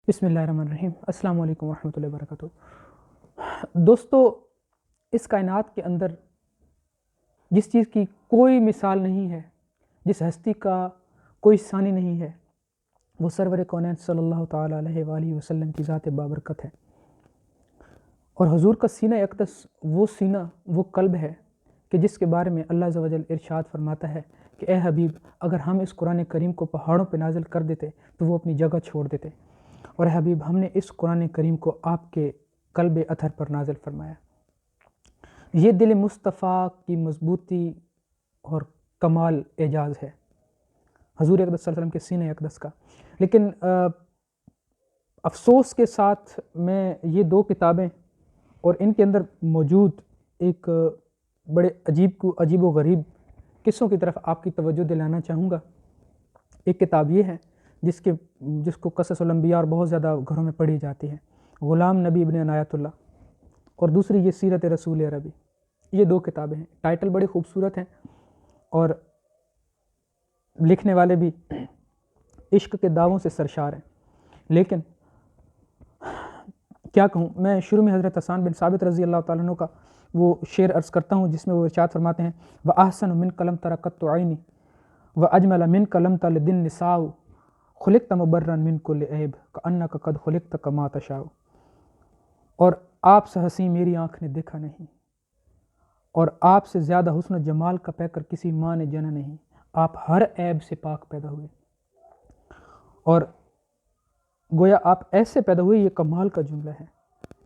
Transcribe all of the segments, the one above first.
بسم اللہ الرحمن الرحیم۔ السلام علیکم ورحمۃ اللہ وبرکاتہ۔ دوستو، اس کائنات کے اندر جس چیز کی کوئی مثال نہیں ہے، جس ہستی کا کوئی ثانی نہیں ہے، وہ سرور کونین صلی اللہ تعالیٰ علیہ وآلہ وسلم کی ذات بابرکت ہے۔ اور حضور کا سینہ اقدس وہ سینہ، وہ قلب ہے کہ جس کے بارے میں اللہ عز و جل ارشاد فرماتا ہے کہ اے حبیب، اگر ہم اس قرآن کریم کو پہاڑوں پہ نازل کر دیتے تو وہ اپنی جگہ چھوڑ دیتے، اور اے حبیب ہم نے اس قرآن کریم کو آپ کے قلب اطہر پر نازل فرمایا۔ یہ دل مصطفیٰ کی مضبوطی اور کمال اعجاز ہے حضور اقدس صلی اللہ علیہ وسلم کے سینہ اقدس کا۔ لیکن افسوس کے ساتھ میں یہ دو کتابیں اور ان کے اندر موجود ایک بڑے عجیب و غریب قصوں کی طرف آپ کی توجہ دلانا چاہوں گا۔ ایک کتاب یہ ہے جس کو قصص الانبیاء اور بہت زیادہ گھروں میں پڑھی جاتی ہے، غلام نبی ابن عنایت اللہ، اور دوسری یہ سیرت رسول عربی۔ یہ دو کتابیں ہیں، ٹائٹل بڑے خوبصورت ہیں اور لکھنے والے بھی عشق کے دعووں سے سرشار ہیں۔ لیکن کیا کہوں، میں شروع میں حضرت حسان بن ثابت رضی اللہ تعالیٰ عنہ کا وہ شعر عرض کرتا ہوں جس میں وہ ارشاد فرماتے ہیں وَأَحْسَنُ مِنْكَ لَمْ تَرَ قَطُّ عَيْنِي وَأَجْمَلَ مِنْكَ لَمْ تَلِدِ النِّسَاءُ خُلِقْتَ مُبَرًّا مِنْ كُلِّ عَيْبٍ كَأَنَّكَ قَدْ خُلِقْتَ كَمَا تَشَاءُ۔ اور آپ سے حسین میری آنکھ نے دیکھا نہیں، اور آپ سے زیادہ حسن و جمال کا پیکر کسی ماں نے جنا نہیں، آپ ہر عیب سے پاک پیدا ہوئے، اور گویا آپ ایسے پیدا ہوئے، یہ کمال کا جملہ ہے۔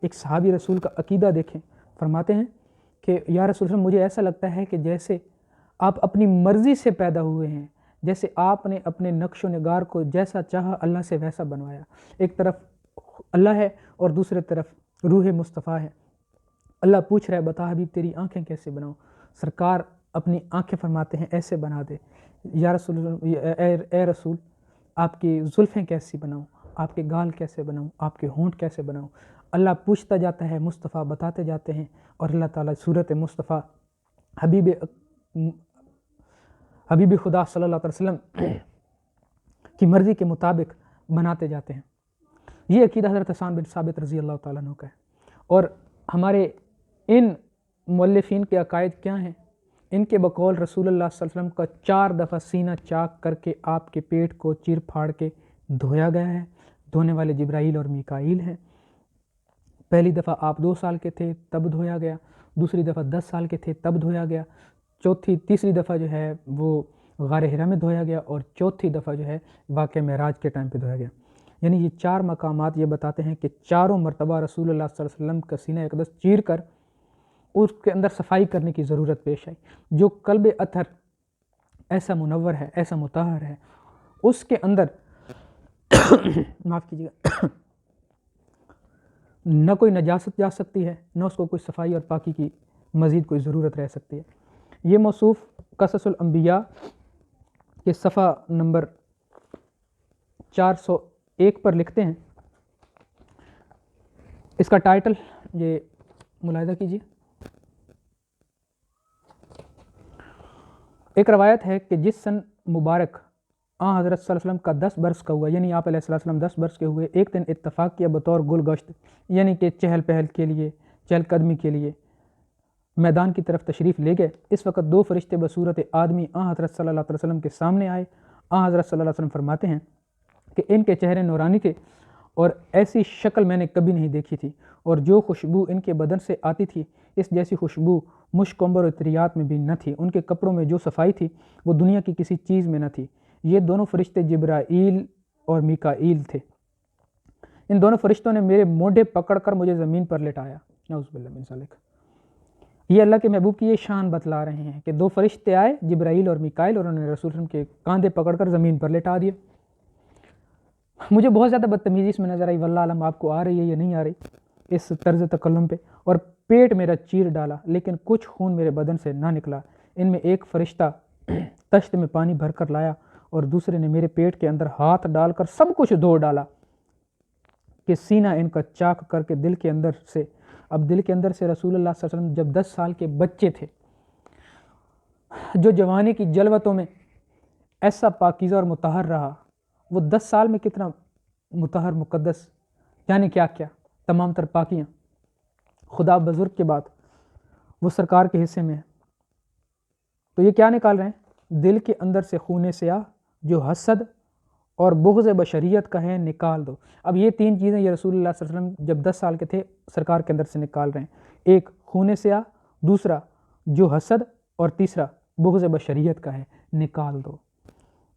ایک صحابی رسول کا عقیدہ دیکھیں، فرماتے ہیں کہ یا رسول اللہ، مجھے ایسا لگتا ہے کہ جیسے آپ اپنی مرضی سے پیدا ہوئے ہیں، جیسے آپ نے اپنے نقش و نگار کو جیسا چاہا اللہ سے ویسا بنوایا۔ ایک طرف اللہ ہے اور دوسرے طرف روح مصطفیٰ ہے۔ اللہ پوچھ رہا ہے بتا حبیب تیری آنکھیں کیسے بناؤں؟ سرکار اپنی آنکھیں فرماتے ہیں ایسے بنا دے۔ یا رسول اللہ، اے رسول، آپ کی زلفیں کیسی بناؤں، آپ کے گال کیسے بناؤں، آپ کے ہونٹ کیسے بناؤں؟ اللہ پوچھتا جاتا ہے، مصطفیٰ بتاتے جاتے ہیں، اور اللہ تعالیٰ صورت مصطفیٰ حبیب خدا صلی اللہ علیہ وسلم کی مرضی کے مطابق بناتے جاتے ہیں۔ یہ عقیدہ حضرت حسان بن ثابت رضی اللہ تعالیٰ عنہ کا ہے۔ اور ہمارے ان مؤلفین کے عقائد کیا ہیں؟ ان کے بقول رسول اللہ صلی اللہ علیہ وسلم کا 4 دفعہ سینہ چاک کر کے آپ کے پیٹ کو چیر پھاڑ کے دھویا گیا ہے۔ دھونے والے جبرائیل اور میکائیل ہیں۔ پہلی دفعہ آپ 2 سال کے تھے تب دھویا گیا، دوسری دفعہ 10 سال کے تھے تب دھویا گیا، تیسری دفعہ جو ہے وہ غار حرا میں دھویا گیا، اور چوتھی دفعہ جو ہے واقعہ معراج کے ٹائم پہ دھویا گیا۔ یعنی یہ 4 مقامات یہ بتاتے ہیں کہ چاروں مرتبہ رسول اللہ صلی اللہ علیہ وسلم کا سینہ اقدس چیر کر اس کے اندر صفائی کرنے کی ضرورت پیش آئی۔ جو قلب اطہر ایسا منور ہے، ایسا مطہر ہے، اس کے اندر معاف کیجیے گا، نہ کوئی نجاست جا سکتی ہے، نہ اس کو کوئی صفائی اور پاکی کی مزید کوئی ضرورت رہ سکتی ہے۔ یہ موصوف قصص الانبیاء کے صفحہ نمبر 401 پر لکھتے ہیں۔ اس کا ٹائٹل یہ ملاحظہ کیجیے۔ ایک روایت ہے کہ جس سن مبارک حضرت صلی اللہ علیہ وسلم کا 10 برس کا ہوا، یعنی آپ علیہ السلام 10 برس کے ہوئے، ایک دن اتفاق کیا بطور گل گشت، یعنی کہ چہل پہل کے لیے، چہل قدمی کے لیے میدان کی طرف تشریف لے گئے۔ اس وقت 2 فرشتے بصورت آدمی حضرت صلی اللہ علیہ وسلم کے سامنے آئے۔ حضرت صلی اللہ علیہ وسلم فرماتے ہیں کہ ان کے چہرے نورانی تھے، اور ایسی شکل میں نے کبھی نہیں دیکھی تھی، اور جو خوشبو ان کے بدن سے آتی تھی اس جیسی خوشبو مشک عنبر اور عطریات میں بھی نہ تھی۔ ان کے کپڑوں میں جو صفائی تھی وہ دنیا کی کسی چیز میں نہ تھی۔ یہ دونوں فرشتے جبرائیل اور میکائیل تھے۔ ان دونوں فرشتوں نے میرے مونڈے پکڑ کر مجھے زمین پر لٹایا۔ نعوذ باللہ من ذالک۔ یہ اللہ کے محبوب کی یہ شان بتلا رہے ہیں کہ 2 فرشتے آئے، جبرائیل اور میکائیل، اور انہوں نے رسول اللہ کے کاندھے پکڑ کر زمین پر لٹا دیا۔ مجھے بہت زیادہ بدتمیزی اس میں نظر آئی، واللہ عالم آپ کو آ رہی ہے یا نہیں آ رہی اس طرز تکلم پہ، اور پیٹ میرا چیر ڈالا، لیکن کچھ خون میرے بدن سے نہ نکلا۔ ان میں ایک فرشتہ تشت میں پانی بھر کر لایا، اور دوسرے نے میرے پیٹ کے اندر ہاتھ ڈال کر سب کچھ دھو ڈالا کہ سینہ ان کا چاک کر کے دل کے اندر سے، اب دل کے اندر سے رسول اللہ صلی اللہ علیہ وسلم جب 10 سال کے بچے تھے، جو جوانی کی جلوتوں میں ایسا پاکیزہ اور مطہر رہا، وہ 10 سال میں کتنا مطہر مقدس یعنی کیا کیا تمام تر پاکیاں خدا بزرگ کے بعد وہ سرکار کے حصے میں ہے۔ تو یہ کیا نکال رہے ہیں؟ دل کے اندر سے خون سیاہ جو حسد اور بغض بشریت کا ہے نکال دو۔ اب یہ تین چیزیں یہ رسول اللہ صلی اللہ علیہ وسلم جب 10 سال کے تھے سرکار کے اندر سے نکال رہے ہیں، ایک خون سیاہ، دوسرا جو حسد، اور تیسرا بغض بشریت کا ہے نکال دو،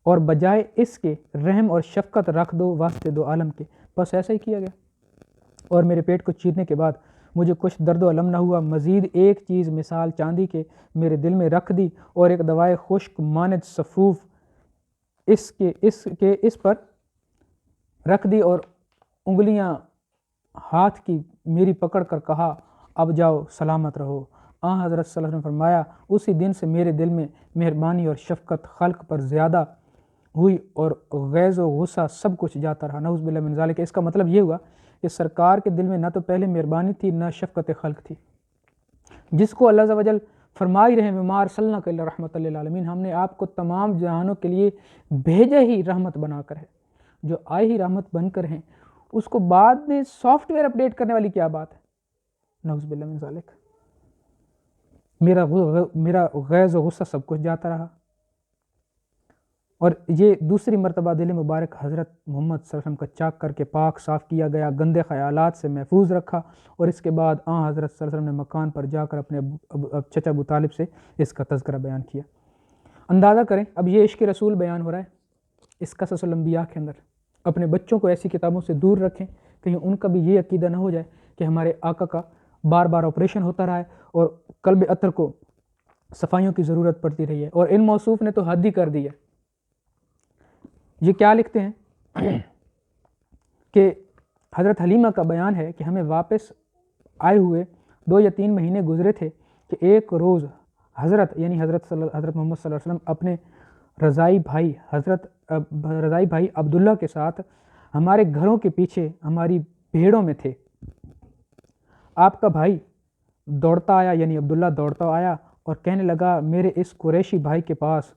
اور بجائے اس کے رحم اور شفقت رکھ دو واسطے دو عالم کے۔ بس ایسا ہی کیا گیا، اور میرے پیٹ کو چیرنے کے بعد مجھے کچھ درد و علم نہ ہوا، مزید ایک چیز مثال چاندی کے میرے دل میں رکھ دی، اور ایک دوائے خشک مانند صفوف اس پر رکھ دی، اور انگلیاں ہاتھ کی میری پکڑ کر کہا اب جاؤ سلامت رہو۔ حضرت صلی اللہ علیہ وسلم فرمایا اسی دن سے میرے دل میں مہربانی اور شفقت خلق پر زیادہ ہوئی، اور غیظ و غصہ سب کچھ جاتا رہا۔ نعوذ باللہ من ذالک۔ اس کا مطلب یہ ہوا کہ سرکار کے دل میں نہ تو پہلے مہربانی تھی نہ شفقت خلق تھی، جس کو اللہ عز و جل فرما ہی رہے وما ارسلناک الا رحمۃ للعالمین، ہم نے آپ کو تمام جہانوں کے لیے بھیجا ہی رحمت بنا کر ہے، جو آئے ہی رحمت بن کر ہیں، اس کو بعد میں سافٹ ویئر اپڈیٹ کرنے والی کیا بات ہے؟ نعوذ باللہ من ذالک۔ میرا غیظ و غصہ سب کچھ جاتا رہا، اور یہ دوسری مرتبہ دل مبارک حضرت محمد صلی اللہ علیہ وسلم کا چاک کر کے پاک صاف کیا گیا، گندے خیالات سے محفوظ رکھا، اور اس کے بعد حضرت صلی اللہ علیہ وسلم نے مکان پر جا کر اپنے چچا ابو طالب سے اس کا تذکرہ بیان کیا۔ اندازہ کریں اب یہ عشق رسول بیان ہو رہا ہے اس قصص الانبیاء کے اندر۔ اپنے بچوں کو ایسی کتابوں سے دور رکھیں، کہیں ان کا بھی یہ عقیدہ نہ ہو جائے کہ ہمارے آقا کا بار بار آپریشن ہوتا رہا ہے اور قلب عطر کو صفائیوں کی ضرورت پڑتی رہی ہے، اور ان موصوف نے تو حد ہی کر دی ہے۔ یہ کیا لکھتے ہیں کہ حضرت حلیمہ کا بیان ہے کہ ہمیں واپس آئے ہوئے 2 یا 3 مہینے گزرے تھے کہ ایک روز حضرت حضرت محمد صلی اللہ علیہ وسلم اپنے رضائی بھائی عبداللہ کے ساتھ ہمارے گھروں کے پیچھے ہماری بھیڑوں میں تھے۔ آپ کا بھائی دوڑتا آیا، عبداللہ دوڑتا آیا اور کہنے لگا میرے اس قریشی بھائی کے پاس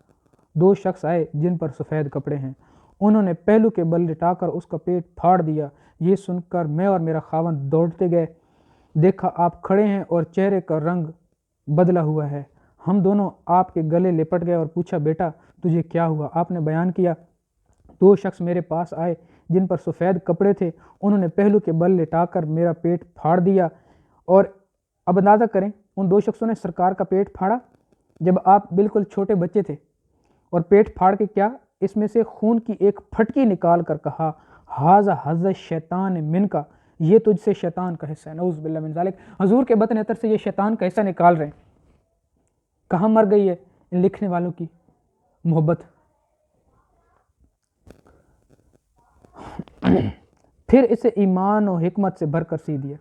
2 شخص آئے جن پر سفید کپڑے ہیں، انہوں نے پہلو کے بل لٹا کر اس کا پیٹ پھاڑ دیا۔ یہ سن کر میں اور میرا خاوند دوڑتے گئے، دیکھا آپ کھڑے ہیں اور چہرے کا رنگ بدلا ہوا ہے۔ ہم دونوں آپ کے گلے لپٹ گئے اور پوچھا بیٹا تجھے کیا ہوا؟ آپ نے بیان کیا 2 شخص میرے پاس آئے جن پر سفید کپڑے تھے، انہوں نے پہلو کے بل لٹا کر میرا پیٹ پھاڑ دیا۔ اور اب اندازہ کریں ان 2 شخصوں نے سرکار کا پیٹ پھاڑا جب آپ بالکل چھوٹے بچے تھے، اور پیٹ پھاڑ کے کیا اس میں سے خون کی ایک پھٹکی نکال کر کہا ھذا حظ الشیطان منکا، یہ تجھ سے شیطان کا حصہ ہے۔ نعوذ باللہ من ذالک۔ حضور کے بطن عطر سے یہ شیطان کا حصہ نکال رہے ہیں۔ کہاں مر گئی ہے ان لکھنے والوں کی محبت؟ پھر اسے ایمان و حکمت سے بھر کر سی دیا،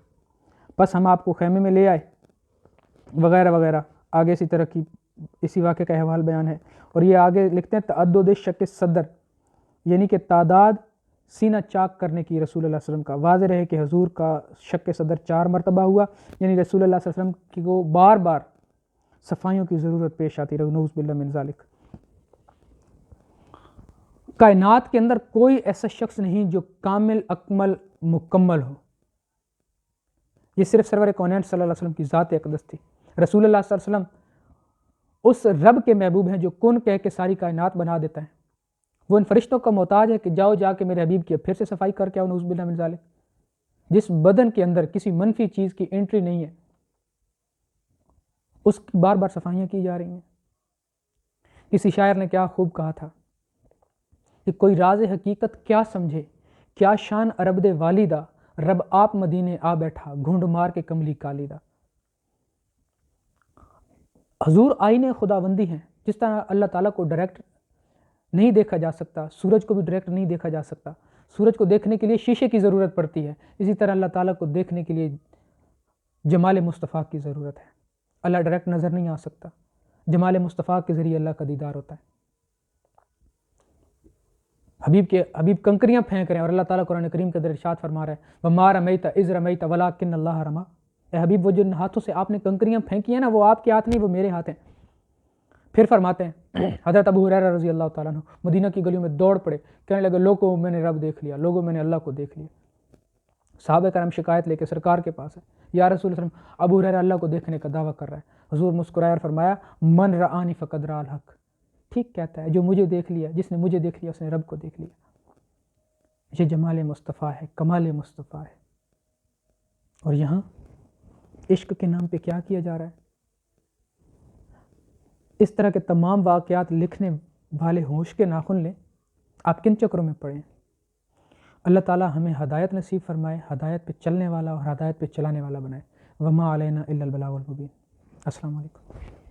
بس ہم آپ کو خیمے میں لے آئے وغیرہ وغیرہ۔ آگے اسی طرح کی اسی واقعے کا احوال بیان ہے، اور یہ آگے لکھتے ہیں تعدد شق صدر، یعنی کہ تعداد سینہ چاک کرنے کی رسول اللہ صلی اللہ علیہ وسلم کا۔ واضح رہے کہ حضور کا شق صدر 4 مرتبہ ہوا، یعنی رسول اللہ صلی اللہ علیہ وسلم کو بار بار صفائیوں کی ضرورت پیش آتی رہی۔ نعوذ باللہ من ذالک۔ کائنات کے اندر کوئی ایسا شخص نہیں جو کامل اکمل مکمل ہو، یہ صرف سرور کونین صلی اللہ علیہ وسلم کی ذات اقدس تھی۔ رسول اللہ صلی اللہ علیہ وسلم اس رب کے محبوب ہیں جو کن کہہ کے ساری کائنات بنا دیتا ہے۔ وہ ان فرشتوں کا محتاج ہے کہ جاؤ جا کے میرے حبیب کی پھر سے صفائی کر کے آؤ۔ نعوذ باللہ من ذالک۔ جس بدن کے اندر کسی منفی چیز کی انٹری نہیں ہے اس کی بار بار صفائیاں کی جا رہی ہیں۔ کسی شاعر نے کیا خوب کہا تھا کہ کوئی راز حقیقت کیا سمجھے، کیا شان عرب دے والیدہ، رب آپ مدینے آ بیٹھا گھنڈ مار کے کملی کالیدہ۔ حضور آئین خداوندی ہیں، جس طرح اللہ تعالیٰ کو ڈائریکٹ نہیں دیکھا جا سکتا، سورج کو بھی ڈائریکٹ نہیں دیکھا جا سکتا، سورج کو دیکھنے کے لیے شیشے کی ضرورت پڑتی ہے، اسی طرح اللہ تعالیٰ کو دیکھنے کے لیے جمال مصطفیٰ کی ضرورت ہے۔ اللہ ڈائریکٹ نظر نہیں آ سکتا، جمال مصطفیٰ کے ذریعے اللہ کا دیدار ہوتا ہے۔ حبیب کنکریاں پھینک رہے ہیں، اور اللہ تعالیٰ قرآن کریم کے اندر ارشاد فرما رہا ہے وَمَا رَمَيْتَ إِذْ رَمَيْتَ وَلَٰكِنَّ اللَّهَ رَمَىٰ۔ اے حبیب وہ جن ہاتھوں سے آپ نے کنکریاں پھینکی ہیں نا وہ آپ کے ہاتھ نہیں، وہ میرے ہاتھ ہیں۔ پھر فرماتے ہیں حضرت ابو ہریرہ رضی اللہ تعالیٰ عنہ مدینہ کی گلیوں میں دوڑ پڑے، کہنے لگے لوگوں میں نے رب دیکھ لیا، لوگوں میں نے اللہ کو دیکھ لیا۔ صحابہ کرام شکایت لے کے سرکار کے پاس ہے، یا رسول اللہ صلی اللہ علیہ وسلم ابو ہریرہ اللہ کو دیکھنے کا دعویٰ کر رہا ہے۔ حضور مسکرائے اور فرمایا من رآنی فقد رأى الحق، ٹھیک کہتا ہے، جو مجھے دیکھ لیا، جس نے مجھے دیکھ لیا اس نے رب کو دیکھ لیا۔ یہ جمال مصطفیٰ ہے، کمال مصطفیٰ ہے۔ اور یہاں عشق کے نام پہ کیا کیا جا رہا ہے؟ اس طرح کے تمام واقعات لکھنے والے ہوش کے ناخن لیں، آپ کن چکروں میں پڑیں۔ اللہ تعالیٰ ہمیں ہدایت نصیب فرمائے، ہدایت پہ چلنے والا اور ہدایت پہ چلانے والا بنائے۔ وما علینا الا البلاغ المبین۔ السلام علیکم۔